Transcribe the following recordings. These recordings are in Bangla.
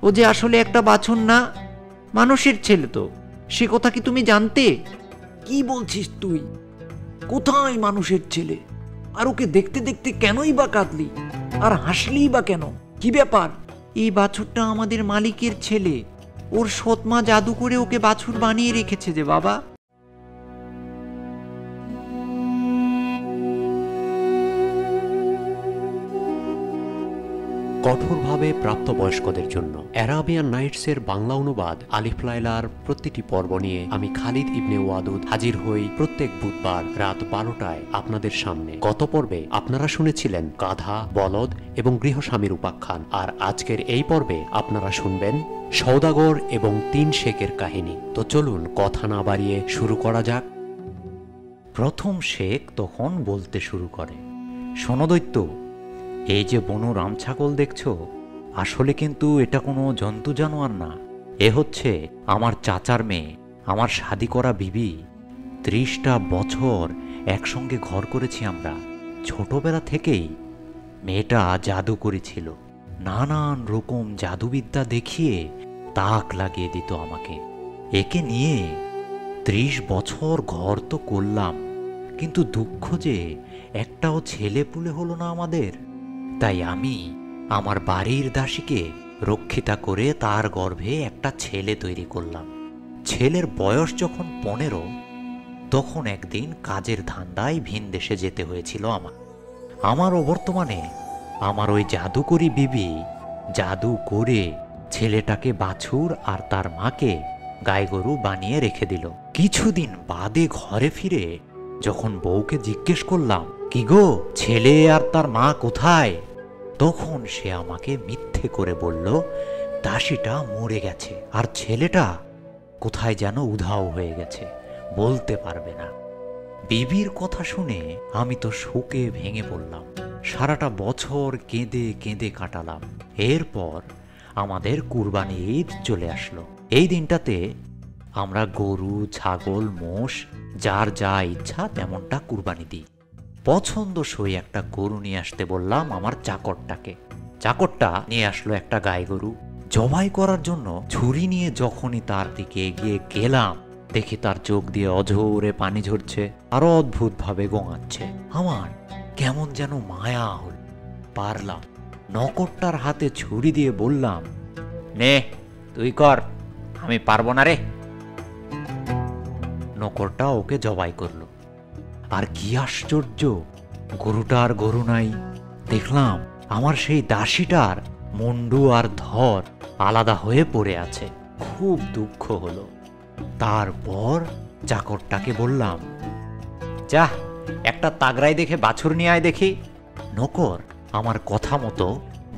ও যে আসলে একটা বাছুর না, মানুষের ছেলে। তো সে কথা কি তুমি জানতে? কি বলছিস তুই? কোথায় মানুষের ছেলে? আর ওকে দেখতে দেখতে কেনই বা কাঁদলি, আর হাসলি বা কেন? কি ব্যাপার? এই বাছুরটা আমাদের মালিকের ছেলে। ওর সৎমা জাদু করে ওকে বাছুর বানিয়ে রেখেছে যে বাবা। কঠোরভাবে প্রাপ্তবয়স্কদের জন্য অ্যারাবিয়ান নাইটসের বাংলা অনুবাদ আলিফ লায়লার প্রতিটি পর্ব নিয়ে আমি খালিদ ইবনে ওয়াদুদ হাজির হই প্রত্যেক বুধবার রাত 12টায় আপনাদের সামনে। গত পর্বে আপনারা শুনেছিলেন গাধা, বলদ এবং গৃহস্বামীর উপাখ্যান, আর আজকের এই পর্বে আপনারা শুনবেন সওদাগর এবং 3 শেখের কাহিনী। তো চলুন কথা না বাড়িয়ে শুরু করা যাক। প্রথম শেখ তখন বলতে শুরু করে, শোনো দৈত্য, এই যে বনু রাম ছাগল দেখছো, আসলে কিন্তু এটা কোনো জন্তু জানোয়ার না। এ হচ্ছে আমার চাচার মেয়ে, আমার শাদি করা বিবি। 30টা বছর একসঙ্গে ঘর করেছি আমরা। ছোটবেলা থেকেই মেয়েটা জাদু করেছিল, নানান রকম জাদুবিদ্যা দেখিয়ে তাক লাগিয়ে দিত আমাকে। একে নিয়ে 30 বছর ঘর তো করলাম, কিন্তু দুঃখ যে একটাও ছেলে পুলে হলো না আমাদের। তাই আমি আমার বাড়ির দাসীকে রক্ষিতা করে তার গর্ভে একটা ছেলে তৈরি করলাম। ছেলের বয়স যখন 15, তখন একদিন কাজের ধান্দায় ভিন দেশে যেতে হয়েছিল আমার অবর্তমানে আমার ওই জাদুকরি বিবি জাদু করে ছেলেটাকে বাছুর আর তার মাকে গাই গরু বানিয়ে রেখে দিল। কিছুদিন বাদে ঘরে ফিরে যখন বউকে জিজ্ঞেস করলাম, কি গো, ছেলে আর তার মা কোথায়? তখন সে আমাকে মিথ্যে করে বলল দাসীটা মরে গেছে আর ছেলেটা কোথায় যেন উধাও হয়ে গেছে, বলতে পারবে না। বিবির কথা শুনে আমি তো শোকে ভেঙে পড়লাম। সারাটা বছর কেঁদে কেঁদে কাটালাম। এরপর আমাদের কুরবানি ঈদ চলে আসলো। এই দিনটাতে আমরা গরু, ছাগল, মোষ যার যা ইচ্ছা তেমনটা কুরবানি দিই। পছন্দসই একটা গরু নিয়ে আসতে বললাম আমার চাকরটাকে। চাকরটা নিয়ে আসলো একটা গাই গরু। জবাই করার জন্য ছুরি নিয়ে যখনই তার দিকে এগিয়ে গেলাম, দেখি তার চোখ দিয়ে অঝোরে পানি ঝরছে, আরো অদ্ভুতভাবে গোঙাচ্ছে। আমার কেমন যেন মায়া হল। পারলাম, নকরটার হাতে ছুরি দিয়ে বললাম, নে তুই কর, আমি পারবো না রে। নকরটা ওকে জবাই করলো। আর কি আশ্চর্য, গরুটা আর গরু নাই। দেখলাম আমার সেই দাসীটার মুন্ডু আর ধর আলাদা হয়ে পড়ে আছে। খুব দুঃখ হলো। তারপর চাকরটাকে বললাম, যা একটা তাগড়াই দেখে বাছুর নিয়ে আয় দেখি। নকর আমার কথা মতো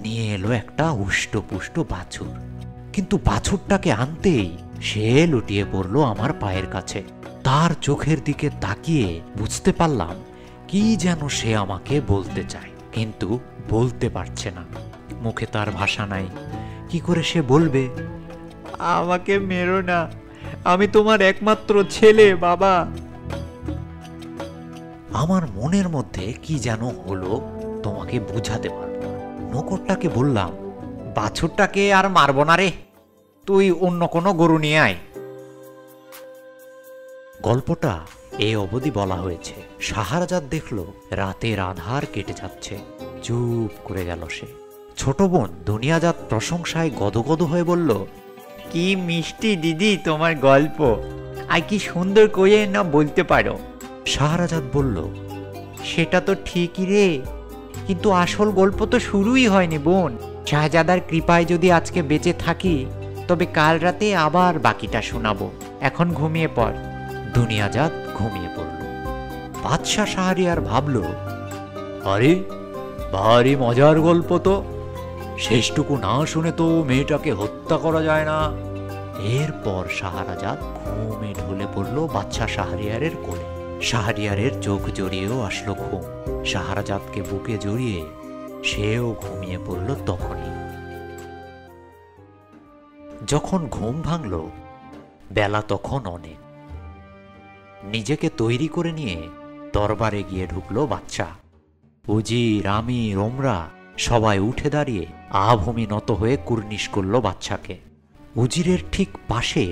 নিয়ে এলো একটা উষ্টপুষ্ট বাছুর। কিন্তু বাছুরটাকে আনতেই সে লুটিয়ে পড়লো আমার পায়ের কাছে। তার চোখের দিকে তাকিয়ে বুঝতে পারলাম কি যেন সে আমাকে বলতে চায়, কিন্তু বলতে পারছে না। মুখে তার ভাষা নাই। কি করে সে বলবে, আমাকে মেরো না, আমি তোমার একমাত্র ছেলে বাবা। আমার মনের মধ্যে কি যেন হলো, তোমাকে বুঝাতে পারবো না। নকরটাকে বললাম, বাছুরটাকে আর মারবো না রে, তুই অন্য কোনো গরু নিয়ে আয়। গল্পটা এই অবধি বলা হয়েছে। শাহরাজাদ দেখল রাতের আধার কেটে যাচ্ছে। চুপ করে গেল সে। ছোট বোন দুনিয়াজাত প্রশংসায় গদগদ হয়ে বলল, কি মিষ্টি দিদি তোমার গল্প, আর কি সুন্দর করে না বলতে পারো। শাহরাজাদ বলল, সেটা তো ঠিকই রে, কিন্তু আসল গল্প তো শুরুই হয়নি বোন। শাহজাদার কৃপায় যদি আজকে বেঁচে থাকি, তবে কাল রাতে আবার বাকিটা শোনাবো। এখন ঘুমিয়ে পড়। দুনিয়াজাত ঘুমিয়ে পড়ল। বাদশাহ শাহরিয়ার ভাবল, আরে ভারী মজার গল্প তো, শেষটুকু না শুনে তো মেয়েটাকে হত্যা করা যায় না। এরপর শাহরাজাদ ঘুমে ঢলে পড়ল বাদশাহ শাহরিয়ারের কোলে। শাহরিয়ারের চোখ জড়িয়েও আসলো ঘুম। শাহরাজাদকে বুকে জড়িয়ে সেও ঘুমিয়ে পড়ল। তখনই যখন ঘুম ভাঙল, বেলা তখন অনেক। নিজেকে তৈরি করে নিয়ে দরবারে গিয়ে ঢুকলো বাদশাহ। উজির, আমির, ওমরা সবাই উঠে দাঁড়িয়ে আভূমি নত হয়ে কুর্নিশ করল বাচ্চাকে। উজিরের ঠিক পাশে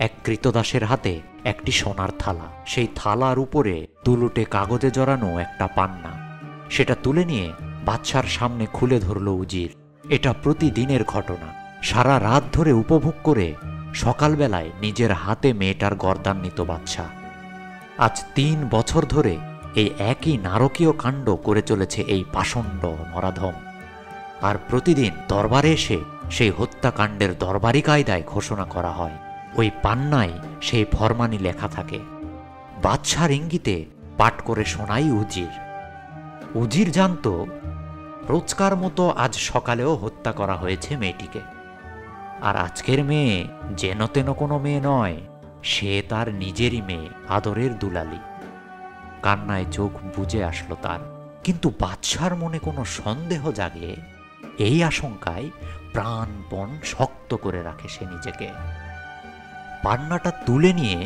এক কৃতদাসের হাতে একটি সোনার থালা, সেই থালার উপরে তুলুটে কাগজে জড়ানো একটা পান্না। সেটা তুলে নিয়ে বাচ্চার সামনে খুলে ধরল উজির। এটা প্রতিদিনের ঘটনা। সারা রাত ধরে উপভোগ করে সকালবেলায় নিজের হাতে মেয়েটার গর্দান নিত বাচ্চা। আজ 3 বছর ধরে এই একই নারকীয় কাণ্ড করে চলেছে এই পাষণ্ড নরাধম। আর প্রতিদিন দরবারে এসে সেই হত্যাকাণ্ডের দরবারি কায়দায় ঘোষণা করা হয়। ওই পান্নায় সেই ফরমানি লেখা থাকে। বাদশার ইঙ্গিতে পাঠ করে শোনাই উজির। উজির জানত রোজকার মতো আজ সকালেও হত্যা করা হয়েছে মেয়েটিকে। আর আজকের মেয়ে যেন তেন কোনো মেয়ে নয়, সে তার নিজেরই মেয়ে, আদরের দুলালি। কান্নায় চোখ বুজে আসলো তার। কিন্তু বাদশার মনে কোনো সন্দেহ জাগে, এই আশঙ্কায় প্রাণপণ শক্ত করে রাখে সে নিজেকে। পান্নাটা তুলে নিয়ে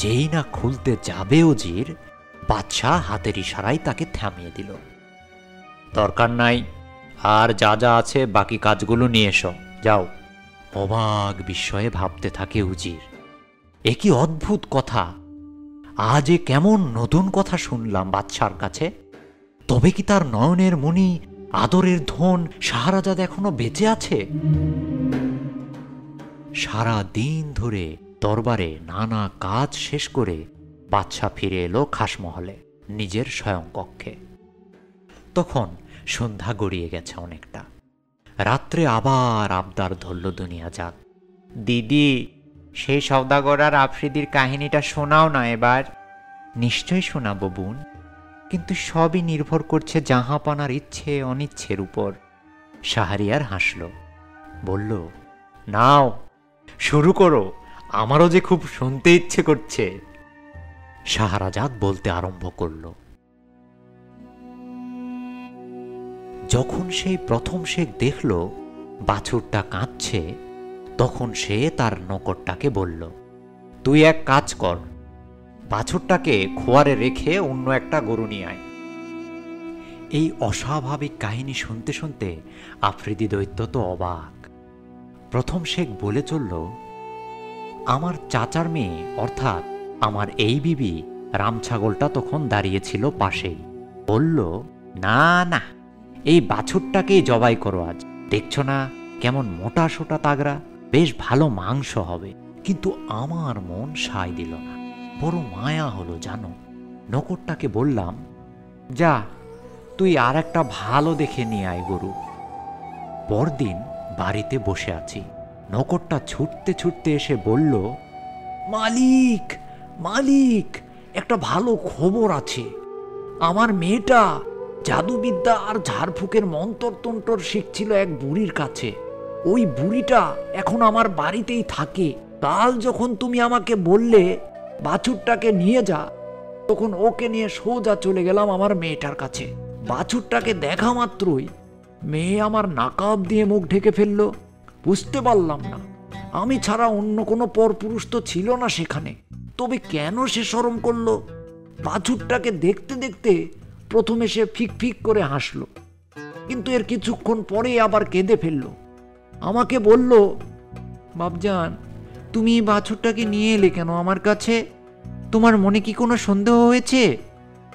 যেই না খুলতে যাবে উজির, বাদশা হাতের ইশারায় তাকে থামিয়ে দিল। দরকার নাই, আর যা যা আছে বাকি কাজগুলো নিয়ে এসো, যাও। অবাক বিস্ময়ে ভাবতে থাকে উজির, এ কি অদ্ভুত কথা! আজ এ কেমন নতুন কথা শুনলাম বাদশার কাছে। তবে কি তার নয়নের মণি, আদরের ধন শাহরাজাদ এখনো বেঁচে আছে? সারা দিন ধরে দরবারে নানা কাজ শেষ করে বাদশা ফিরে এলো খাসমহলে, নিজের শয়নকক্ষে। তখন সন্ধ্যা গড়িয়ে গেছে অনেকটা। রাত্রে আবার আবদার ধরল দুনিয়া যাক। দিদি, সেই সওদাগর আর আফ্রিদির কাহিনীটা শোনাও না এবার। নিশ্চয় শোনাবো বোন, কিন্তু সবই নির্ভর করছে জাহাপানার ইচ্ছে অনিচ্ছের উপর। শাহরিয়ার হাসল, বলল, নাও শুরু করো, আমারও যে খুব শুনতে ইচ্ছে করছে। শাহরাজাদ বলতে আরম্ভ করল। যখন সেই প্রথম শেখ দেখল বাছুরটা কাঁদছে, তখন সে তার নকরটাকে বলল, তুই এক কাজ কর, বাছুরটাকে খোয়ারে রেখে অন্য একটা গরু নিয়ে আয়। এই অস্বাভাবিক কাহিনী শুনতে শুনতে আফ্রিদি দৈত্য তো অবাক। প্রথম শেখ বলে চলল, আমার চাচার মেয়ে অর্থাৎ আমার এই বিবি রামছাগলটা তখন দাঁড়িয়েছিল পাশেই। বলল, না না, এই বাছুরটাকেই জবাই করো আজ। দেখছো না কেমন মোটা সোটা তাগড়া, বেশ ভালো মাংস হবে। কিন্তু আমার মন সায় দিল না, বড় মায়া হলো জানো। নকরটাকে বললাম, যা তুই আর একটা ভালো দেখে নিয়ে আয় গরু। পরদিন বাড়িতে বসে আছি, নকরটা ছুটতে ছুটতে এসে বলল, মালিক, মালিক, একটা ভালো খবর আছে। আমার মেয়েটা জাদুবিদ্যা আর ঝাড়ফুঁকের মন্তর তন্তর শিখছিল এক বুড়ির কাছে। ওই বুড়িটা এখন আমার বাড়িতেই থাকে। কাল যখন তুমি আমাকে বললে বাছুরটাকে নিয়ে যা, তখন ওকে নিয়ে সোজা চলে গেলাম আমার মেয়েটার কাছে। বাছুরটাকে দেখা মাত্রই মেয়ে আমার নাকাব দিয়ে মুখ ঢেকে ফেললো। বুঝতে পারলাম না, আমি ছাড়া অন্য কোনো পরপুরুষ তো ছিল না সেখানে। তবে কেন সে শরম করলো? বাছুরটাকে দেখতে দেখতে প্রথমে সে ফিক ফিক করে হাসলো, কিন্তু এর কিছুক্ষণ পরে আবার কেঁদে ফেললো। আমাকে বলল, বাপজান, তুমি এই বাছুরটাকে নিয়ে এলে কেন আমার কাছে? তোমার মনে কি কোনো সন্দেহ হয়েছে?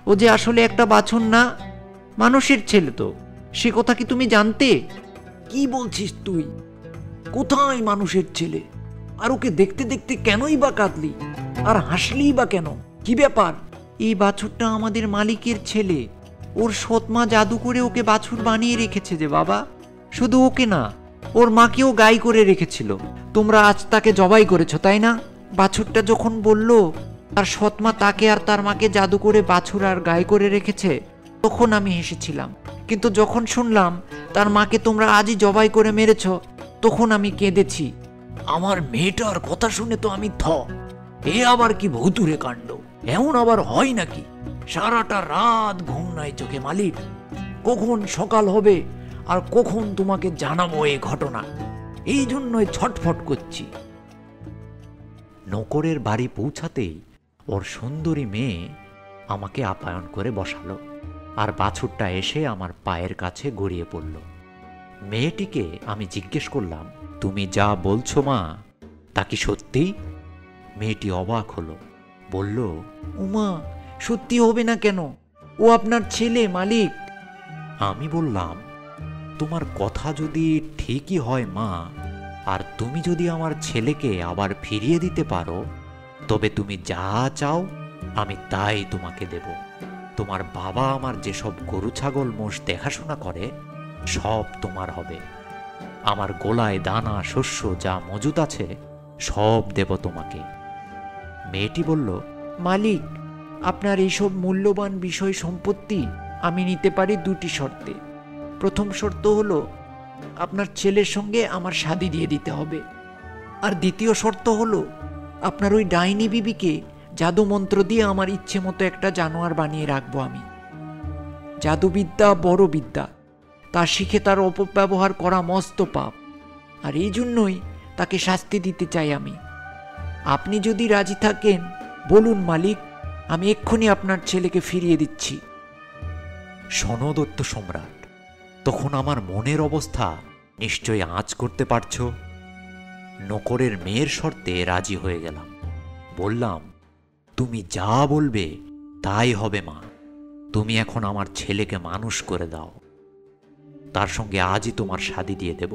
ও যে আসলে একটা বাছুর না, মানুষের ছেলে তো। সে কথা কি তুমি জানতে? কি বলছিস তুই? কোথায় মানুষের ছেলে? আর ওকে দেখতে দেখতে কেনই বা কাঁদলি, আর হাসলি বা কেন? কি ব্যাপার? এই বাছুরটা আমাদের মালিকের ছেলে। ওর সৎমা জাদু করে ওকে বাছুর বানিয়ে রেখেছে যে বাবা। শুধু ওকে না, ওর মাকেও গাই করে রেখেছিল। তোমরা আজ তাকে জবাই করেছো, তাই না? বাছুরটা যখন বলল তার সৎমা তাকে আর তার মাকে জাদু করে বাছুর আর গাই করে রেখেছে, তখন আমি হেসেছিলাম। কিন্তু যখন শুনলাম তার মাকে তোমরা আজই জবাই করে মেরেছ, তখন আমি কেঁদেছি। আমার মেয়েটার কথা শুনে তো আমি এ আবার কি ভৌতুরে কাণ্ড! এমন আবার হয় নাকি? সারাটা রাত ঘুম নাই চোখে মালিক। কখন সকাল হবে আর কখন তোমাকে জানাবো এই ঘটনা, এই জন্যই ছটফট করছি। নকরের বাড়ি পৌঁছাতেই ওর সুন্দরী মেয়ে আমাকে আপ্যায়ন করে বসালো, আর বাছুরটা এসে আমার পায়ের কাছে গড়িয়ে পড়ল। মেয়েটিকে আমি জিজ্ঞেস করলাম, তুমি যা বলছো মা তা কি সত্যি? মেয়েটি অবাক হলো, বলল, উমা, সত্যি হবে না কেন? ও আপনার ছেলে মালিক। আমি বললাম, তোমার কথা যদি ঠিকই হয় মা, আর তুমি যদি আমার ছেলেকে আবার ফিরিয়ে দিতে পারো, তবে তুমি যা চাও আমি তাই তোমাকে দেব। তোমার বাবা আমার যেসব গরু ছাগল মোষ দেখাশোনা করে সব তোমার হবে। আমার গোলায় দানা শস্য যা মজুদ আছে সব দেব তোমাকে। মেয়েটি বলল, মালিক, আপনার এইসব মূল্যবান বিষয় সম্পত্তি আমি নিতে পারি দুটি শর্তে। প্রথম শর্ত হলো আপনার ছেলের সঙ্গে আমার শাদী দিয়ে দিতে হবে। আর দ্বিতীয় শর্ত হলো আপনার ওই ডাইনি বিবিকে জাদু মন্ত্র দিয়ে আমার ইচ্ছে মতো একটা জানোয়ার বানিয়ে রাখবো আমি। জাদুবিদ্যা বড় বিদ্যা, তা শিখে তার অপব্যবহার করা মস্ত পাপ, আর এই জন্যই তাকে শাস্তি দিতে চাই আমি। আপনি যদি রাজি থাকেন বলুন মালিক, আমি এক্ষুনি আপনার ছেলেকে ফিরিয়ে দিচ্ছি। সনদত্ত সম্রাট, তখন আমার মনের অবস্থা নিশ্চয়ই আঁচ করতে পারছ। নকরের মেয়ের শর্তে রাজি হয়ে গেলাম। বললাম, তুমি যা বলবে তাই হবে মা। তুমি এখন আমার ছেলেকে মানুষ করে দাও, তার সঙ্গে আজই তোমার শাদী দিয়ে দেব।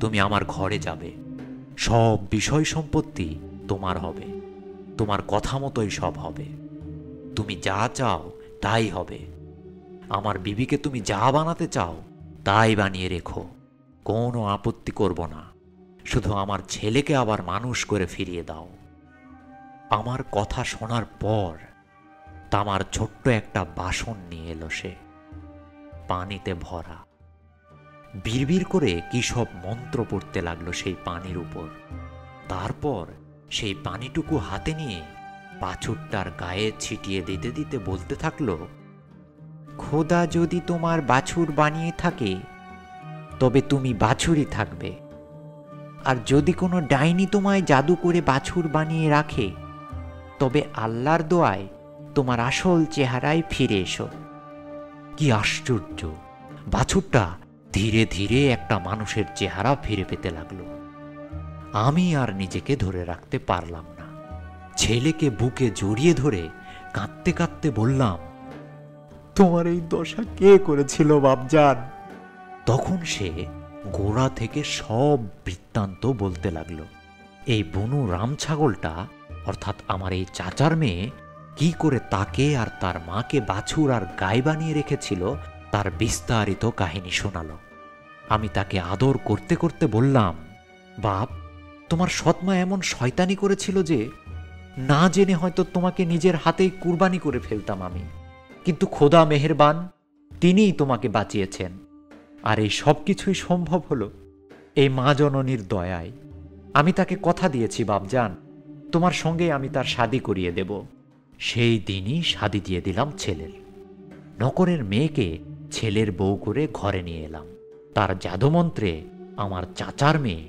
তুমি আমার ঘরে যাবে, সব বিষয় সম্পত্তি তোমার হবে, তোমার কথা মতোই সব হবে। তুমি যা চাও তাই হবে। আমার বিবিকে তুমি যা বানাতে চাও তাই বানিয়ে রেখো, কোনো আপত্তি করব না। শুধু আমার ছেলেকে আবার মানুষ করে ফিরিয়ে দাও। আমার কথা শোনার পর তামার ছোট্ট একটা বাসন নিয়ে এলো সে, পানিতে ভরা। বিড়বিড় করে কি সব মন্ত্র পড়তে লাগলো সেই পানির উপর। তারপর সেই পানিটুকু হাতে নিয়ে বাছুরটার গায়ে ছিটিয়ে দিতে দিতে বলতে থাকলো, খোদা যদি তোমার বাছুর বানিয়ে থাকে তবে তুমি বাছুরই থাকবে, আর যদি কোনো ডাইনি তোমায় জাদু করে বাছুর বানিয়ে রাখে তবে আল্লাহর দোয়ায় তোমার আসল চেহারায় ফিরে এসো। কি আশ্চর্য! বাছুরটা ধীরে ধীরে একটা মানুষের চেহারা ফিরে পেতে লাগলো। আমি আর নিজেকে ধরে রাখতে পারলাম না। ছেলেকে বুকে জড়িয়ে ধরে কাঁদতে কাঁদতে বললাম, তোমার এই দশা কে করেছিল বাপজান? তখন সে গোড়া থেকে সব বৃত্তান্ত বলতে লাগলো। এই বুনু রাম ছাগলটা অর্থাৎ আমার এই চাচার মেয়ে কি করে তাকে আর তার মাকে বাছুর আর গায়ে বানিয়ে রেখেছিল তার বিস্তারিত কাহিনী শোনালো। আমি তাকে আদর করতে করতে বললাম, বাপ, তোমার সৎমা এমন শয়তানি করেছিল যে না জেনে হয়তো তোমাকে নিজের হাতেই কুরবানি করে ফেলতাম আমি, কিন্তু খোদা মেহেরবান, তিনিই তোমাকে বাঁচিয়েছেন। আর এই সব কিছুই সম্ভব হলো এই মা জননীর দয়ায়। আমি তাকে কথা দিয়েছি বাপজান, তোমার সঙ্গে আমি তার শাদী করিয়ে দেব। সেই দিনই শাদী দিয়ে দিলাম ছেলের। নকরের মেয়েকে ছেলের বউ করে ঘরে নিয়ে এলাম। তার জাদুমন্ত্রে আমার চাচার মেয়ে,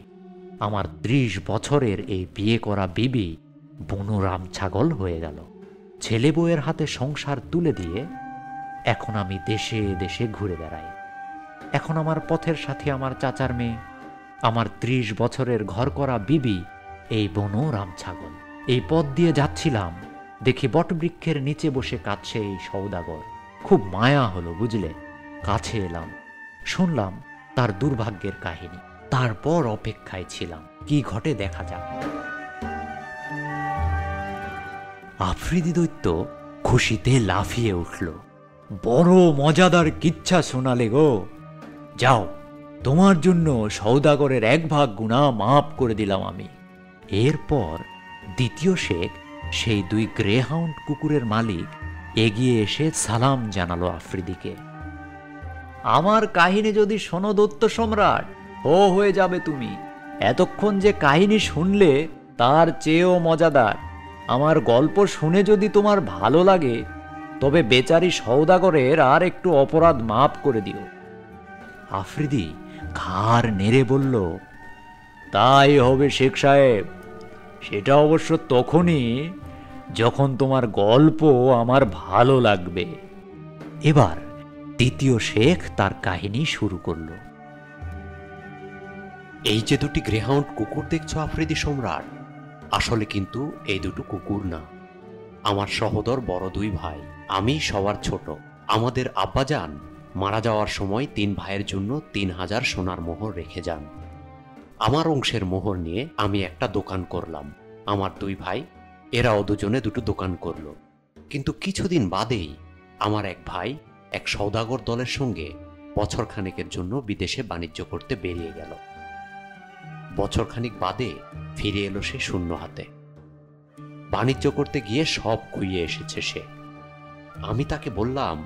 আমার 30 বছরের এই বিয়ে করা বিবি বুনু রাম ছাগল হয়ে গেল। ছেলে বউয়ের হাতে সংসার তুলে দিয়ে এখন আমি দেশে দেশে ঘুরে বেড়াই। এখন আমার পথের সাথে আমার চাচার মেয়ে, আমার 30 বছরের ঘর করা বিবি এই বুনু রাম ছাগল। এই পথ দিয়ে যাচ্ছিলাম, দেখি বটবৃক্ষের নিচে বসে কাঁদছে এই সওদাগর। খুব মায়া হলো বুঝলে। কাছে এলাম, শুনলাম তার দুর্ভাগ্যের কাহিনী। তারপর অপেক্ষায় ছিলাম কি ঘটে দেখা যাক। আফ্রিদি দৈত্য খুশিতে লাফিয়ে উঠল। বড় মজাদার কিচ্ছা শোনালে গো। যাও, তোমার জন্য সওদাগরের 1 ভাগ গুনাহ মাফ করে দিলাম আমি। এরপর দ্বিতীয় শেখ, সেই 2 গ্রেহাউন্ড কুকুরের মালিক, এগিয়ে এসে সালাম জানালো আফ্রিদিকে। আমার কাহিনী যদি শোনো দত্ত সম্রাট, হয়ে যাবে তুমি। এতক্ষণ যে কাহিনী শুনলে তার চেয়েও মজাদার। আমার গল্প শুনে যদি তোমার ভালো লাগে তবে বেচারি সওদাগরের আর একটু অপরাধ মাফ করে দিও। আফ্রিদি ঘাড় নেড়ে বলল, তাই হবে শেখ সাহেব। সেটা অবশ্য তখনই যখন তোমার গল্প আমার ভালো লাগবে। এবার দ্বিতীয় শেখ তার কাহিনী শুরু করল। এই যে দুটি গ্রেহাউন্ড কুকুর দেখছো আফ্রিদি সম্রাট, আসলে কিন্তু এই দুটো কুকুর না, আমার সহোদর বড় দুই ভাই। আমি সবার ছোট। আমাদের আব্বাজান মারা যাওয়ার সময় 3 ভাইয়ের জন্য 3000 সোনার মোহর রেখে যান। আমার অংশের মোহর নিয়ে আমি একটা দোকান করলাম। আমার 2 ভাই এরাও দুজনে দুটো দোকান করলো। কিন্তু কিছুদিন বাদেই আমার এক ভাই এক সওদাগর দলের সঙ্গে বছরখানেকের জন্য বিদেশে বাণিজ্য করতে বেরিয়ে গেল। বছরখানিক বাদে ফিরে এলো সে শূন্য হাতে। বাণিজ্য করতে গিয়ে সব খুইয়ে এসেছে সে। আমি তাকে বললাম,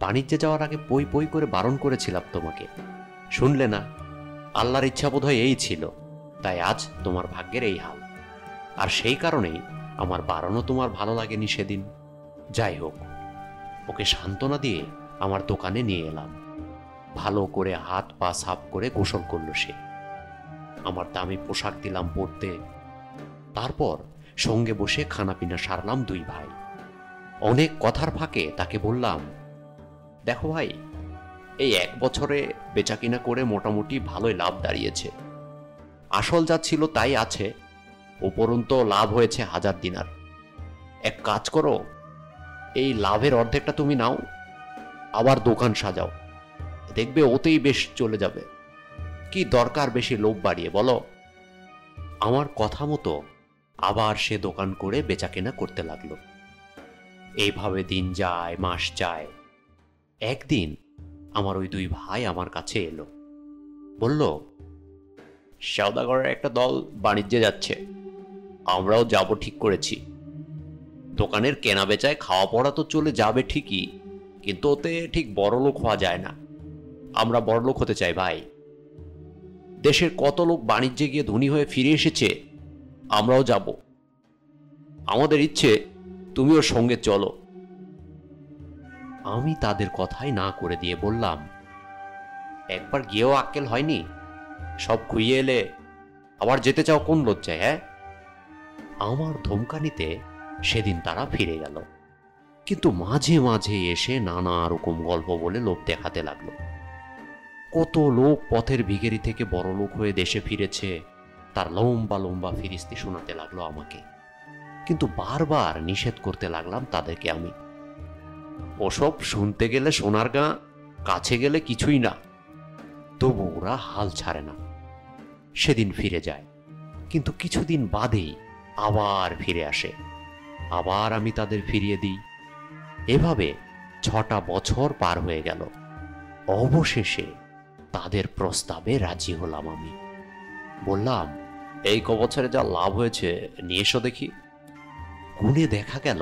বাণিজ্যে যাওয়ার আগে পই পই করে বারণ করেছিলাম তোমাকে, শুনলে না। আল্লাহর ইচ্ছা বোধহয় এই ছিল, তাই আজ তোমার ভাগ্যের এই হাল। আর সেই কারণেই আমার বারণও তোমার ভালো লাগেনি সেদিন। যাই হোক, ওকে সান্ত্বনা দিয়ে আমার দোকানে নিয়ে এলাম। ভালো করে হাত পা সাফ করে গোসল করলো সে। আমার দামি পোশাক দিলাম পরতে। তারপর সঙ্গে বসে খানাপিনা সারলাম 2 ভাই। অনেক কথার ফাঁকে তাকে বললাম, দেখো ভাই, এই 1 বছরে বেচাকিনা করে মোটামুটি ভালোই লাভ দাঁড়িয়েছে। আসল যা ছিল তাই আছে, উপরন্তু লাভ হয়েছে 1000 দিনার। এক কাজ করো, এই লাভের অর্ধেকটা তুমি নাও, আবার দোকান সাজাও, দেখবে ওতেই বেশ চলে যাবে। কি দরকার বেশি লোভ বাড়িয়ে, বলো? আমার কথা মতো আবার সে দোকান করে বেচাকেনা করতে লাগলো। এইভাবে দিন যায়, মাস যায়। একদিন আমার ওই 2 ভাই আমার কাছে এলো, বলল, সওদাগরের একটা দল বাণিজ্যে যাচ্ছে, আমরাও যাব ঠিক করেছি। দোকানের কেনা বেচায় খাওয়া পড়া তো চলে যাবে ঠিকই, কিন্তু ওতে ঠিক বড়লোক হওয়া যায় না। আমরা বড়লোক হতে চাই ভাই। দেশের কত লোক বাণিজ্যে গিয়ে ধনী হয়ে ফিরে এসেছে, আমরাও যাব। আমাদের ইচ্ছে তুমিও সঙ্গে চলো। আমি তাদের কথাই না করে দিয়ে বললাম, একবার গিয়েও আক্কেল হয়নি, সব খুইয়ে এলে আবার যেতে চাও কোন লজ্জায়? হ্যাঁ? আমার ধমকানিতে সেদিন তারা ফিরে গেল, কিন্তু মাঝে মাঝে এসে নানা রকম গল্প বলে লোভ দেখাতে লাগলো। কত লোক পথের ভিখারি থেকে বড় লোক হয়ে দেশে ফিরেছে, তার লম্বা লম্বা ফিরিস্তি শোনাতে লাগলো আমাকে। কিন্তু বারবার নিষেধ করতে লাগলাম তাদেরকে আমি। ওসব শুনতে গেলে সোনার গাঁ, কাছে গেলে কিছুই না। তবু ওরা হাল ছাড়ে না। সেদিন ফিরে যায়, কিন্তু কিছুদিন বাদেই আবার ফিরে আসে। আবার আমি তাদের ফিরিয়ে দিই। এভাবে 6টা বছর পার হয়ে গেল। অবশেষে তাদের প্রস্তাবে রাজি হলাম আমি। বললাম, এই কবছরে যা লাভ হয়েছে নিয়ে এসো দেখি। গুণে দেখা গেল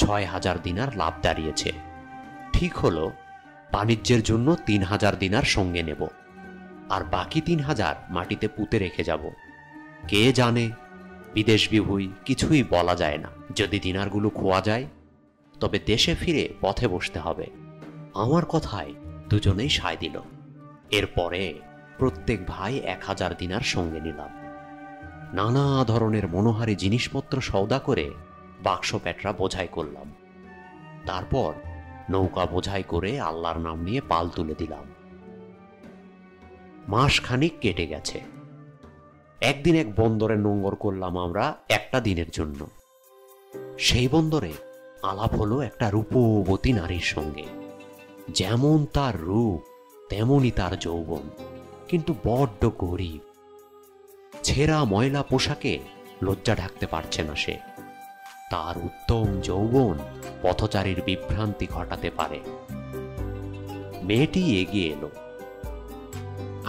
6000 দিনার লাভ দাঁড়িয়েছে। ঠিক হলো, বাণিজ্যের জন্য 3000 দিনার সঙ্গে নেব, আর বাকি 3000 মাটিতে পুঁতে রেখে যাব। কে জানে, বিদেশ বিভুঁই কিছুই বলা যায় না। যদি দিনারগুলো খোয়া যায়, তবে দেশে ফিরে পথে বসতে হবে। আমার কথায় দুজনেই সায় দিল। এরপরে প্রত্যেক ভাই 1000 দিনার সঙ্গে নিলাম। নানা ধরনের মনোহারী জিনিসপত্র সওদা করে বাক্স প্যাটরা বোঝাই করলাম। তারপর নৌকা বোঝাই করে আল্লাহর নাম নিয়ে পাল তুলে দিলাম। মাস খানিক কেটে গেছে। একদিন এক বন্দরে নোঙ্গর করলাম আমরা একটা দিনের জন্য। সেই বন্দরে আলাপ হলো একটা রূপবতী নারীর সঙ্গে। যেমন তার রূপ, তেমনই তার যৌবন, কিন্তু বড্ড গরিব। ছেঁড়া ময়লা পোশাকে লজ্জা ঢাকতে পারছে না সে। তার উত্তম যৌবন পথচারীর বিভ্রান্তি ঘটাতে পারে। মেয়েটি এগিয়ে এলো।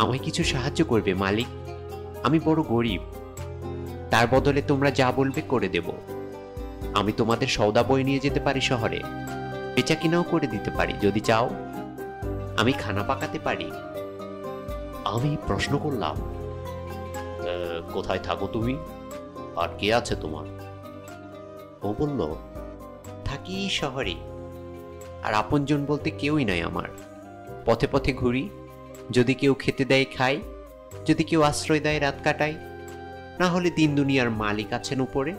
আমায় কিছু সাহায্য করবে মালিক, আমি বড় গরিব। তার বদলে তোমরা যা বলবে করে দেব। আমি তোমাদের সওদা বই নিয়ে যেতে পারি শহরে, বেচা কিনাও করে দিতে পারি যদি চাও। আমি খানা পাকাতে পারি। আমি প্রশ্ন করলাম, কোথায় থাকো তুমি, আর কে আছে তোমার? ও বলল, থাকি শহরে, আর আপনজন বলতে কেউই নাই আমার। পথে পথে ঘুরি, যদি কেউ খেতে দেয় খাই, যদি কেউ আশ্রয় দেয় রাত কাটাই, না হলে দিন দুনিয়ার মালিক আছেন উপরে,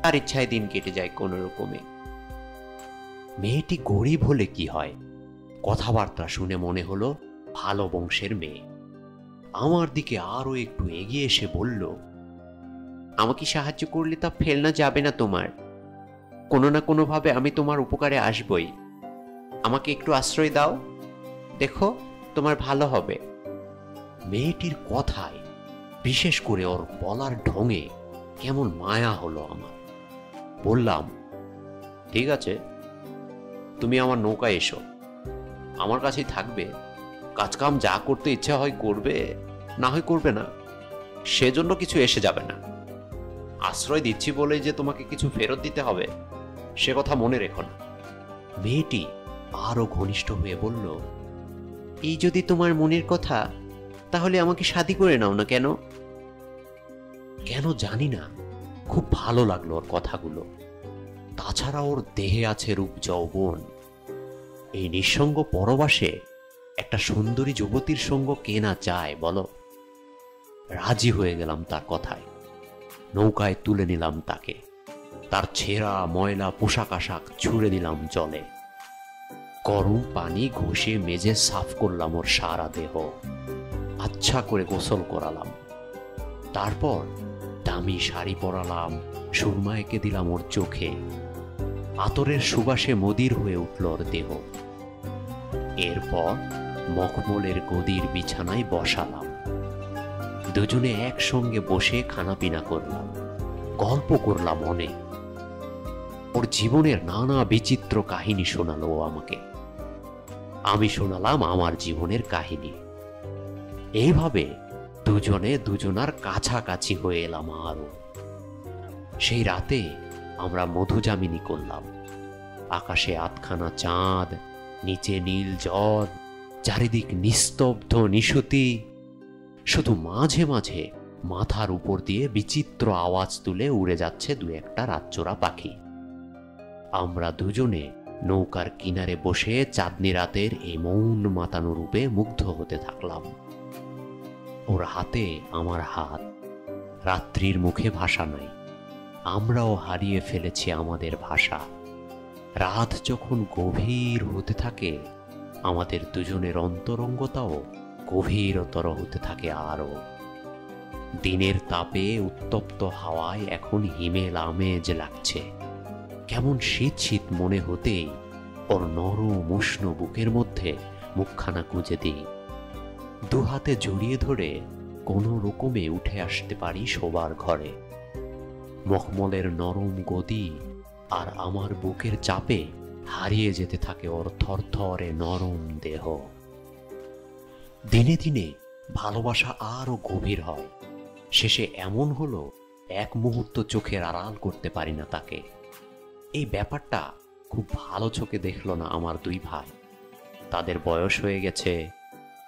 তার ইচ্ছায় দিন কেটে যায় কোনো রকমে। মেয়েটি গরিব হলে কি হয়, কথাবার্তা শুনে মনে হলো ভালো বংশের মেয়ে। আমার দিকে আরো একটু এগিয়ে এসে বলল, আমাকে সাহায্য করলে তা ফেলনা যাবে না তোমার। কোনো না কোনোভাবে আমি তোমার উপকারে আসবই। আমাকে একটু আশ্রয় দাও, দেখো তোমার ভালো হবে। মেয়েটির কথায়, বিশেষ করে ওর বলার ঢঙে কেমন মায়া হলো আমার। বললাম, ঠিক আছে, তুমি আমার নৌকায় এসো, আমার কাছেই থাকবে। কাজকাম যা করতে ইচ্ছা হয় করবে, না হয় করবে না, সেজন্য কিছু এসে যাবে না। আশ্রয় দিচ্ছি বলে যে তোমাকে কিছু ফেরত দিতে হবে সে কথা মনে রেখো না। মেয়েটি আরো ঘনিষ্ঠ হয়ে বলল, এই যদি তোমার মনের কথা, তাহলে আমাকে শাদী করে নাও না কেন? কেন জানি না, খুব ভালো লাগলো ওর কথাগুলো। তাছাড়া ওর দেহে আছে রূপ যৌবন। এই নিঃসঙ্গ পরবাসে একটা সুন্দরী যুবতীর সঙ্গ কে না চায় বলো? রাজি হয়ে গেলাম তার কথায়। নৌকায় তুলে নিলাম তাকে। তার ছেঁড়া ময়লা পোশাক আশাক ছুঁড়ে দিলাম জলে। গরম পানি ঘষে মেজে সাফ করলাম ওর সারা দেহ। আচ্ছা করে গোসল করালাম। তারপর দামি শাড়ি পরালাম, সুরমা এঁকে দিলাম ওর চোখে। আতরের সুবাসে মদির হয়ে উঠল ওর দেহ। এরপর মখমলের গদির বিছানায় বসালাম। দুজনে একসঙ্গে বসে খানাপিনা করলাম, গল্প করলাম অনেক। ওর জীবনের নানা বিচিত্র কাহিনী শোনালো ও আমাকে। আমি শোনালাম আমার জীবনের কাহিনী। এইভাবে দুজনে দুজনার কাছাকাছি হয়ে এলাম আরো। সেই রাতে আমরা মধুজামিনী করলাম। আকাশে আধখানা চাঁদ, নিচে নীল জল, চারিদিক নিস্তব্ধ নিশুতি। শুধু মাঝে মাঝে মাথার উপর দিয়ে বিচিত্র আওয়াজ তুলে উড়ে যাচ্ছে দু একটা রাতচোরা পাখি। আমরা দুজনে নৌকার কিনারে বসে চাঁদনি রাতের এই মৌন মাতানো রূপে মুগ্ধ হতে থাকলাম। ওর হাতে আমার হাত। রাত্রির মুখে ভাষা নাই, আমরাও হারিয়ে ফেলেছি আমাদের ভাষা। রাত যখন গভীর হতে থাকে, আমাদের দুজনের অন্তরঙ্গতাও গভীরতর হতে থাকে আরো। দিনের তাপে উত্তপ্ত হাওয়ায় এখন হিমেল আমেজ লাগছে। কেমন শীত শীত মনে হতেই ওর নরম উষ্ণ বুকের মধ্যে মুখখানা গুঁজে দিই। দুহাতে জড়িয়ে ধরে কোনো রকমে উঠে আসতে পারি শোবার ঘরে। মখমলের নরম গদি আর আমার বুকের চাপে হারিয়ে যেতে থাকে ওর থরথরে নরম দেহ। দিনে দিনে ভালোবাসা আরো গভীর হয়। শেষে এমন হলো, এক মুহূর্ত চোখের আড়াল করতে পারি না তাকে। এই ব্যাপারটা খুব ভালো চোখে দেখলো না আমার দুই ভাই। তাদের বয়স হয়ে গেছে,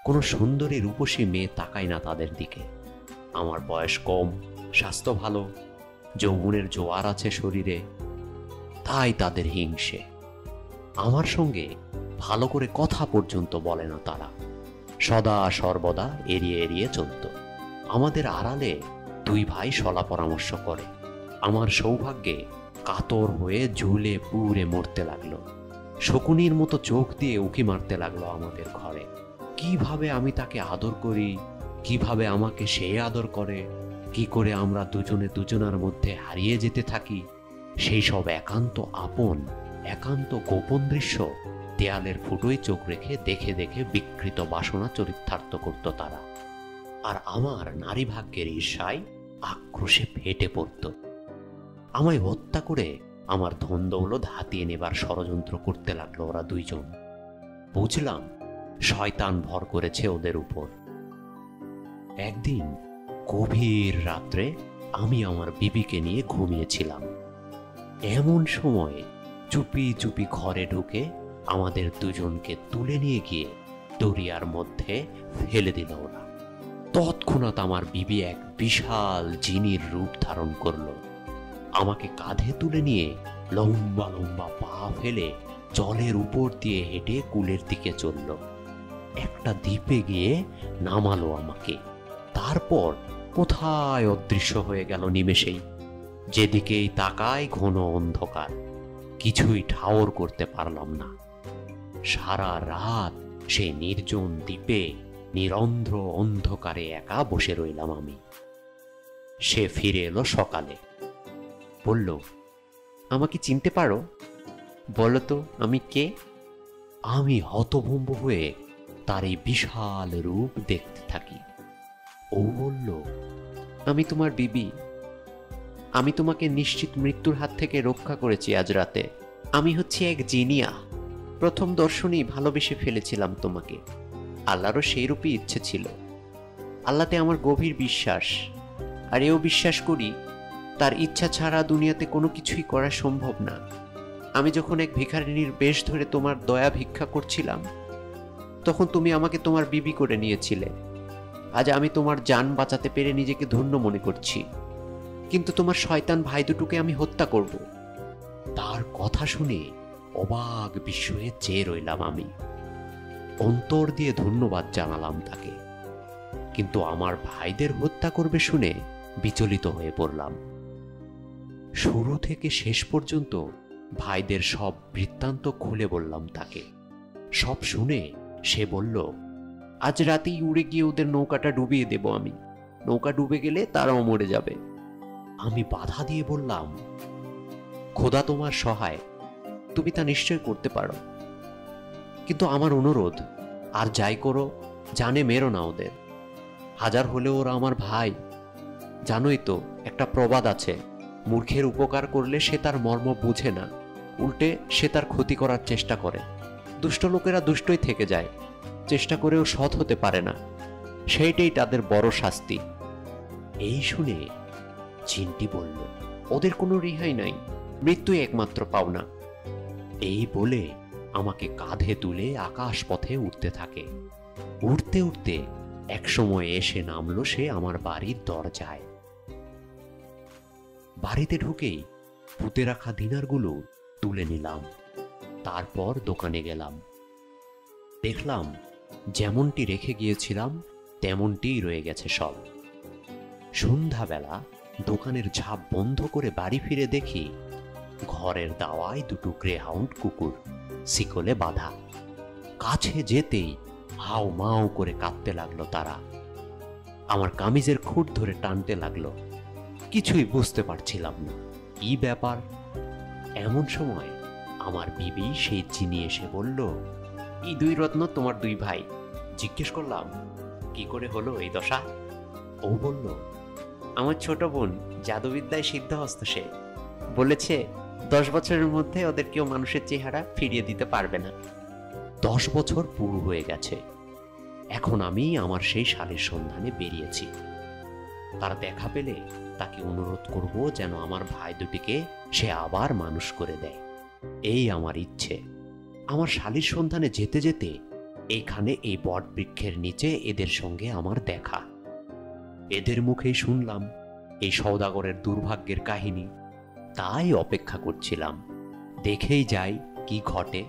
কোনো সুন্দরী রূপসী মেয়ে তাকায় না তাদের দিকে। আমার বয়স কম, স্বাস্থ্য ভালো, যৌবনের জোয়ার আছে শরীরে, তাই তাদের হিংসে। আমার সঙ্গে ভালো করে কথা পর্যন্ত বলে না তারা, সদা সর্বদা এড়িয়ে এড়িয়ে চলত। আমাদের আড়ালে দুই ভাই সলা পরামর্শ করে। আমার সৌভাগ্যে কাতর হয়ে ঝুলে পুড়ে মরতে লাগলো। শকুনির মতো চোখ দিয়ে উকি মারতে লাগলো আমাদের ঘরে। কিভাবে আমি তাকে আদর করি, কিভাবে আমাকে সে আদর করে, কি করে আমরা দুজনে দুজনার মধ্যে হারিয়ে যেতে থাকি, সেই সব একান্ত আপন, একান্ত গোপন দৃশ্য দেয়ালের ফুটোয় চোখ রেখে দেখে দেখে বিকৃত বাসনা চরিতার্থ করত তারা। আর আমার নারী ভাগ্যের ঈর্ষায় আক্রোশে ফেটে পড়ত। আমায় হত্যা করে আমার ধন দৌলত হাতিয়ে নেবার ষড়যন্ত্র করতে লাগলো ওরা দুইজন। বুঝলাম শয়তান ভর করেছে ওদের উপর। একদিন গভীর রাত্রে আমি আমার বিবিকে নিয়ে ঘুমিয়েছিলাম। এমন সময় চুপি চুপি ঘরে ঢুকে আমাদের দুজনকে তুলে নিয়ে গিয়ে দরিয়ার মধ্যে ফেলে দিল ওরা। তৎক্ষণাৎ আমার বিবি এক বিশাল জিনির রূপ ধারণ করল। আমাকে কাঁধে তুলে নিয়ে লম্বা লম্বা পা ফেলে জলের উপর দিয়ে হেঁটে কুলের দিকে চলল। একটা দ্বীপে গিয়ে নামালো আমাকে। তারপর কোথায় অদৃশ্য হয়ে গেল নিমেষেই। যেদিকেই তাকায় ঘন অন্ধকার, কিছুই ঠাওর করতে পারলাম না। সারা রাত সেই নির্জন দ্বীপে নিরন্ধ্র অন্ধকারে একা বসে রইলাম আমি। সে ফিরে এলো সকালে, বলল, আমাকে চিনতে পারো? বলো তো আমি কে? আমি হতভম্ব হয়ে তার এই বিশাল রূপ দেখতে থাকি। ও বলল, আমি তোমার বিবি। আমি তোমাকে নিশ্চিত মৃত্যুর হাত থেকে রক্ষা করেছি আজ রাতে। আমি হচ্ছি এক জিনিয়া। প্রথম দর্শনেই ভালোবেসে ফেলেছিলাম তোমাকে। আল্লাহরও সেই রূপই ইচ্ছে ছিল। আল্লাহতে আমার গভীর বিশ্বাস, আর এও বিশ্বাস করি তার ইচ্ছা ছাড়া দুনিয়াতে কোনো কিছুই করা সম্ভব না। আমি যখন এক ভিখারিনীর বেশ ধরে তোমার দয়া ভিক্ষা করছিলাম, তখন তুমি আমাকে তোমার বিবি করে নিয়েছিলে। আজ আমি তোমার জান বাঁচাতে পেরে নিজেকে ধন্য মনে করছি, কিন্তু তোমার শয়তান ভাই দুটোকে আমি হত্যা করব। তার কথা শুনে অবাক বিস্ময়ে চেয়ে রইলাম আমি। অন্তর দিয়ে ধন্যবাদ জানালাম তাকে, কিন্তু আমার ভাইদের হত্যা করবে শুনে বিচলিত হয়ে পড়লাম। শুরু থেকে শেষ পর্যন্ত ভাইদের সব বৃত্তান্ত খুলে বললাম তাকে। সব শুনে সে বলল, আজ রাতেই উড়ে গিয়ে ওদের নৌকাটা ডুবিয়ে দেব আমি। নৌকা ডুবে গেলে তারাও মরে যাবে। আমি বাধা দিয়ে বললাম, খোদা তোমার সহায়, তুমি তা নিশ্চয় করতে পারো, কিন্তু আমার অনুরোধ, আর যাই করো জানে মেরো না ওদের। হাজার হলেও ওরা আমার ভাই। জানোই তো একটা প্রবাদ আছে, মূর্খের উপকার করলে সে তার মর্ম বুঝে না, উল্টে সে তার ক্ষতি করার চেষ্টা করে। দুষ্ট লোকেরা দুষ্টই থেকে যায়, চেষ্টা করেও সৎ হতে পারে না। সেইটাই তাদের বড় শাস্তি। এই শুনে চিন্টি বলল, ওদের কোনো রেহাই নাই, মৃত্যুই একমাত্র পাওনা। এই বলে আমাকে কাঁধে তুলে আকাশ পথে উঠতে থাকে। উঠতে উঠতে একসময় এসে নামলো সে আমার বাড়ির দরজায়। বাড়িতে ঢুকেই পুঁতে রাখা দিনারগুলো তুলে নিলাম। তারপর দোকানে গেলাম। দেখলাম যেমনটি রেখে গিয়েছিলাম তেমনটিই রয়ে গেছে সব। সন্ধ্যাবেলা দোকানের ঝাঁপ বন্ধ করে বাড়ি ফিরে দেখি ঘরের দাওয়ায় দুটো গ্রেহাউন্ড কুকুর শিকলে বাঁধা। কাছে যেতেই হাও মাও করে কাঁদতে লাগলো তারা। আমার কামিজের খুঁট ধরে টানতে লাগলো। কিছুই বুঝতে পারছিলাম না কি ব্যাপার। এমন সময় আমার বিবি সেই চিনি এসে বলল, এই দুই রত্ন তোমার দুই ভাই। জিজ্ঞেস করলাম, কি করে হলো এই দশা? ও বলল, আমার ছোট বোন জাদুবিদ্যায় সিদ্ধহস্ত। সে বলেছে 10 বছরের মধ্যে ওদের কেউ মানুষের চেহারা ফিরিয়ে দিতে পারবে না। 10 বছর পুরো হয়ে গেছে। এখন আমি আমার সেই শালীর সন্ধানে বেরিয়েছি। তার দেখা পেলে তাকে অনুরোধ করব যেন আমার ভাই দুটিকে সে আবার মানুষ করে দেয়। এই আমার ইচ্ছে। আমার শালীর সন্ধানে যেতে যেতে এইখানে এই বট বৃক্ষের নিচে এদের সঙ্গে আমার দেখা। এদের মুখেই শুনলাম এই সওদাগরের দুর্ভাগ্যের কাহিনী। তাই অপেক্ষা করছিলাম, দেখেই যাই কি ঘটে।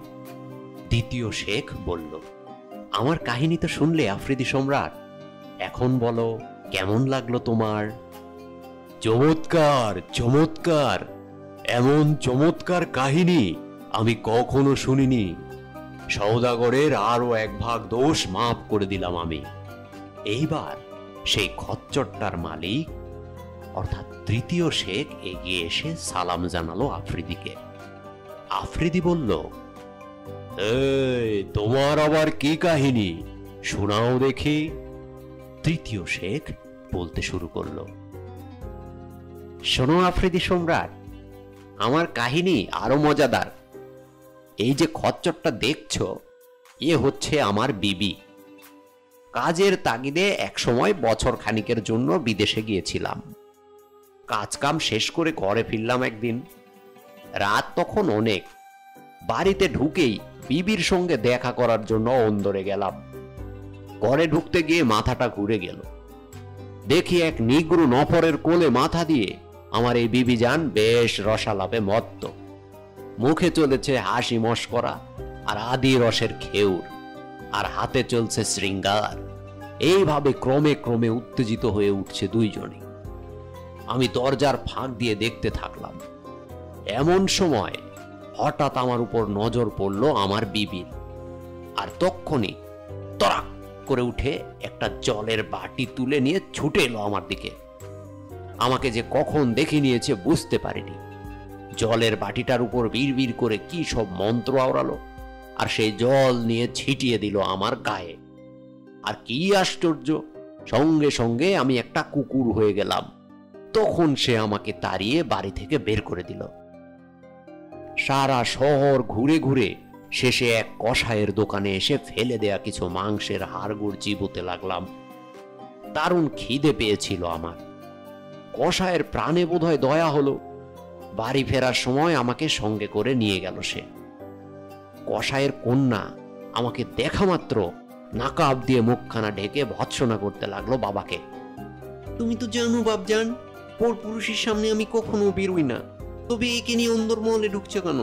দ্বিতীয় শেখ বলল, আমার কাহিনী তো শুনলে আফ্রিদি সম্রাট, এখন বলো কেমন লাগলো তোমার? চমৎকার, চমৎকার, এমন চমৎকার কাহিনী আমি কখনো শুনিনি। সওদাগরের আরো 1 ভাগ দোষ মাফ করে দিলাম আমি। এইবার সেই খচ্চরটার মালিক অর্থাৎ তৃতীয় শেখ এগিয়ে এসে সালাম জানালো আফ্রিদিকে। আফ্রিদি বলল, এই তোমার আবার কি কাহিনী, শোনাও দেখি। তৃতীয় শেখ বলতে শুরু করলো, শোনো আফ্রিদি সম্রাট, আমার কাহিনী আরো মজাদার। এই যে খচ্চরটা দেখছো, এ হচ্ছে আমার বিবি। কাজের তাগিদে একসময় বছর খানিকের জন্য বিদেশে গিয়েছিলাম। কাজকাম শেষ করে ঘরে ফিরলাম একদিন। রাত তখন অনেক। বাড়িতে ঢুকেই বিবির সঙ্গে দেখা করার জন্য অন্দরে গেলাম। ঘরে ঢুকতে গিয়ে মাথাটা ঘুরে গেল। দেখি এক নিগ্রু নফরের কোলে মাথা দিয়ে আমার এই বিবি যান বেশ রসালাপে মত্ত। মুখে চলেছে হাসি মশকরা আর আদি রসের খেউর, আর হাতে চলছে শৃঙ্গার। এইভাবে ক্রমে ক্রমে উত্তেজিত হয়ে উঠছে দুইজনে। আমি দরজার ফাঁক দিয়ে দেখতে থাকলাম। এমন সময় হঠাৎ আমার উপর নজর পড়ল আমার বিবির, আর তক্ষণি তরাক করে উঠে একটা জলের বাটি তুলে নিয়ে ছুটে এলো আমার দিকে। আমাকে যে কখন দেখে নিয়েছে বুঝতে পারিনি। জলের বাটিটার উপর বিড়বিড় করে কি সব মন্ত্র আওড়ালো, আর সেই জল নিয়ে ছিটিয়ে দিল আমার গায়ে। আর কি আশ্চর্য, সঙ্গে সঙ্গে আমি একটা কুকুর হয়ে গেলাম। তখন সে আমাকে তাড়িয়ে বাড়ি থেকে বের করে দিল। সারা শহর ঘুরে ঘুরে শেষে এক কসাইয়ের দোকানে এসে ফেলে দেয়া কিছু মাংসের হাড়গোড় চিবোতে লাগলাম। দারুণ খিদে পেয়েছিল আমার। কসাইয়ের প্রাণে বোধহয় দয়া হলো। বাড়ি ফেরার সময় আমাকে সঙ্গে করে নিয়ে গেল সে। কসাইয়ের কন্যা আমাকে দেখা মাত্র নাকাব দিয়ে মুখখানা ঢেকে ভৎসনা করতে লাগলো বাবাকে। তুমি তো জানো বাপজান, পরপুরুষের সামনে আমি কখনো বেরোই না, তবে একে নিয়ে অন্দরমহলে ঢুকছে কেন?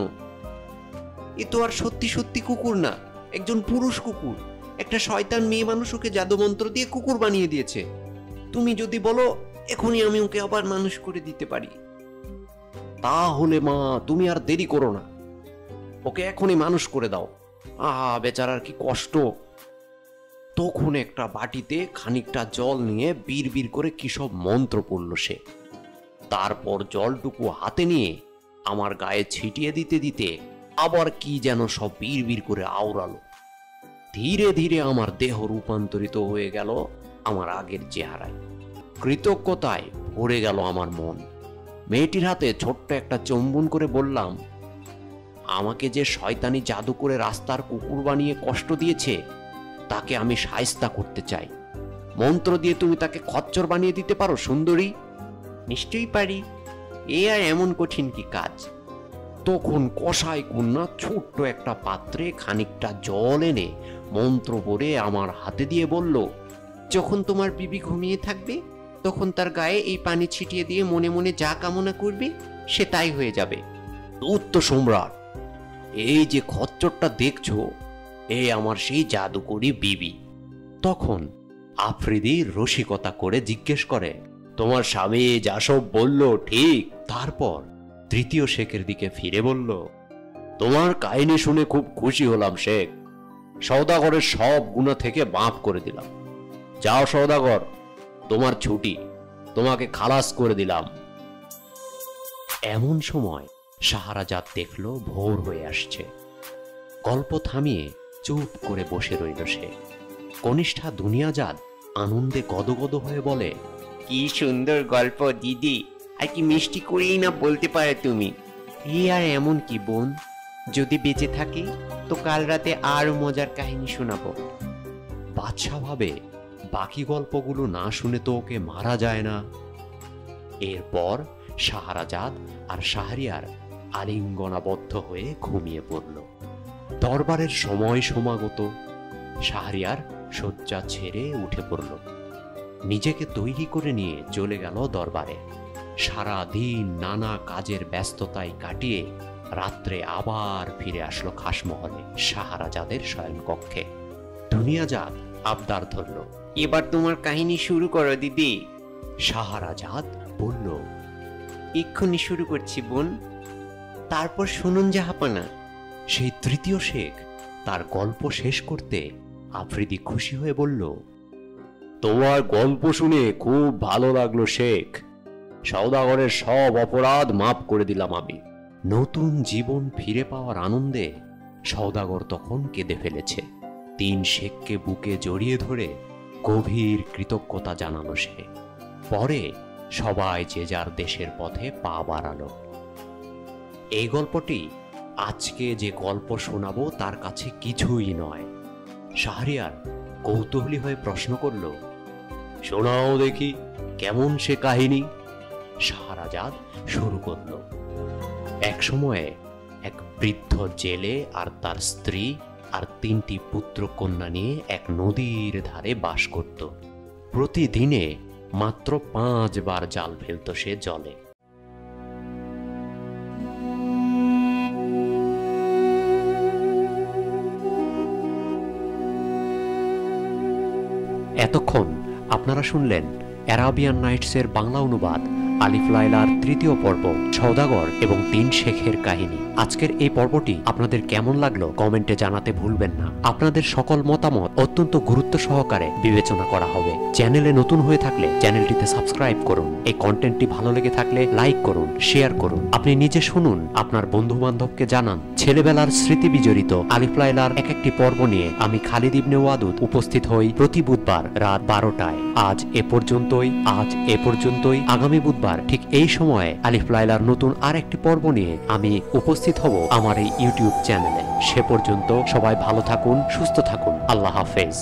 এ তো আর সত্যি সত্যি কুকুর না, একজন পুরুষ কুকুর। একটা শয়তান মেয়ে মানুষ ওকে জাদুমন্ত্র দিয়ে কুকুর বানিয়ে দিয়েছে। তুমি যদি বলো এখনই আমি ওকে আবার মানুষ করে দিতে পারি। তাহলে মা, তুমি আর দেরি করো না, ওকে এখনই মানুষ করে দাও। আহা, বেচারার কি কষ্ট। তখন একটা বাটিতে খানিকটা জল নিয়ে বিড়বিড় করে কি সব মন্ত্র পড়ল সে। তারপর জলটুকু হাতে নিয়ে আমার গায়ে ছিটিয়ে দিতে দিতে আবার কি যেন সব বিড়বিড় করে আওড়ালো। ধীরে ধীরে আমার দেহ রূপান্তরিত হয়ে গেল আমার আগের চেহারায়। কৃতজ্ঞতায় ভরে গেল আমার মন। মেয়েটির হাতে ছোট্ট একটা চুম্বন করে বললাম, আমাকে যে শয়তানি জাদু করে রাস্তার কুকুর বানিয়ে কষ্ট দিয়েছে তাকে আমি শায়েস্তা করতে চাই। মন্ত্র দিয়ে তুমি তাকে খচ্চর বানিয়ে দিতে পারো সুন্দরী? নিশ্চয়ই পারি, এ আর এমন কঠিন কি কাজ। তখন কসাই কন্যা ছোট্ট একটা পাত্রে খানিকটা জল এনে মন্ত্র পড়ে আমার হাতে দিয়ে বলল, যখন তোমার বিবি ঘুমিয়ে থাকবে তখন তার গায়ে এই পানি ছিটিয়ে দিয়ে মনে মনে যা কামনা করবে সে তাই হয়ে যাবে। উত্ত সম্রাট, এই যে খচ্চরটা দেখছো, এই আমার সেই জাদুকরি বিবি। তখন আফ্রিদি রসিকতা করে জিজ্ঞেস করে, তোমার স্বামী যা সব বলল ঠিক? তারপর তৃতীয় শেখের দিকে ফিরে বলল, তোমার কাহিনী শুনে খুব খুশি হলাম শেখ। সওদাগরের সব গুনাহ থেকে মাফ করে দিলাম। যাও সওদাগর, তোমার ছুটি, তোমাকে খালাস করে দিলাম। এমন সময় শাহরাজাদ দেখল ভোর হয়ে আসছে। গল্প থামিয়ে চুপ করে বসে রইল সে। কনিষ্ঠা দুনিয়াজাদ আনন্দে গদগদ হয়ে বলে, কি সুন্দর গল্প দিদি, আর কি মিষ্টি করেই না বলতে পারে তুমি। এ আর এমন কি বোন, যদি বেঁচে থাকি তো কাল রাতে আরো মজার কাহিনী শোনাবো। বাদশা ভাবে, বাকি গল্পগুলো না শুনে তো ওকে মারা যায় না। এরপর শাহরাজাদ আর শাহরিয়ার আলিঙ্গনাবদ্ধ হয়ে ঘুমিয়ে পড়ল। দরবারের সময় সমাগত। শাহরিয়ার শয্যা ছেড়ে উঠে পড়ল, নিজেকে তৈরি করে নিয়ে চলে গেল দরবারে। সারা দিন নানা কাজের ব্যস্ততায় কাটিয়ে রাত্রে আবার ফিরে আসলো খাসমহলে শাহরাজাদের শয়নকক্ষে। দুনিয়াজাদ আবদার ধরল, এবার তোমার কাহিনী শুরু করো দিদি। শাহরাজাদ বলল, এক্ষুনি শুরু করছি বোন, তারপর শুনুন জাহাপনা। সেই তৃতীয় শেখ তার গল্প শেষ করতে আফ্রিদি খুশি হয়ে বলল, তোমার গল্প শুনে খুব ভালো লাগলো শেখ। সওদাগরের সব অপরাধ মাফ করে দিলাম আমি। নতুন জীবন ফিরে পাওয়ার আনন্দে সওদাগর তখন কেঁদে ফেলেছে। তিন শেখকে বুকে জড়িয়ে ধরে গভীর কৃতজ্ঞতা জানালো সে। পরে সবাই যে যার দেশের পথে পা বাড়ালো। এই গল্পটি আজকে যে গল্প শোনাবো তার কাছে কিছুই নয়। শাহরিয়ার কৌতূহলী হয়ে প্রশ্ন করল, শোনাও দেখি কেমন সে কাহিনী। শাহরাজাদ শুরু করল। এক সময়ে এক বৃদ্ধ জেলে আর তার স্ত্রী আর 3টি পুত্র কন্যা নিয়ে এক নদীর ধারে বাস করত। প্রতিদিনে মাত্র 5 বার জাল ফেলত সে জলে। এতক্ষণ আপনারা শুনলেন অ্যারাবিয়ান নাইটসের বাংলা অনুবাদ আলিফ লায়লার তৃতীয় পর্ব সওদাগর এবং 3 শেখের কাহিনী। আজকের এই পর্বটি আপনাদের কেমন লাগলো কমেন্টে জানাতে ভুলবেন না। আপনাদের সকল মতামত অত্যন্ত গুরুত্ব সহকারে বিবেচনা করা হবে। চ্যানেলে নতুন হয়ে থাকলে চ্যানেলটিতে সাবস্ক্রাইব করুন। এই কন্টেন্টটি ভালো লেগে থাকলে লাইক করুন, শেয়ার করুন। আপনি নিজে শুনুন, আপনার বন্ধু বান্ধবকে জানান। ছেলেবেলার স্মৃতি বিজড়িত আলিফ লায়লার এক একটি পর্ব নিয়ে আমি খালিদ ইবনে ওয়াদুদ উপস্থিত হই প্রতি বুধবার রাত 12টায়। আজ এ পর্যন্তই। আগামী বুধবার ঠিক এই সময়ে আলিফ লায়লার নতুন আর একটি পর্ব নিয়ে আমি উপস্থিত হব আমার এই ইউটিউব চ্যানেলে। সে পর্যন্ত সবাই ভালো থাকুন, সুস্থ থাকুন। আল্লাহ হাফেজ।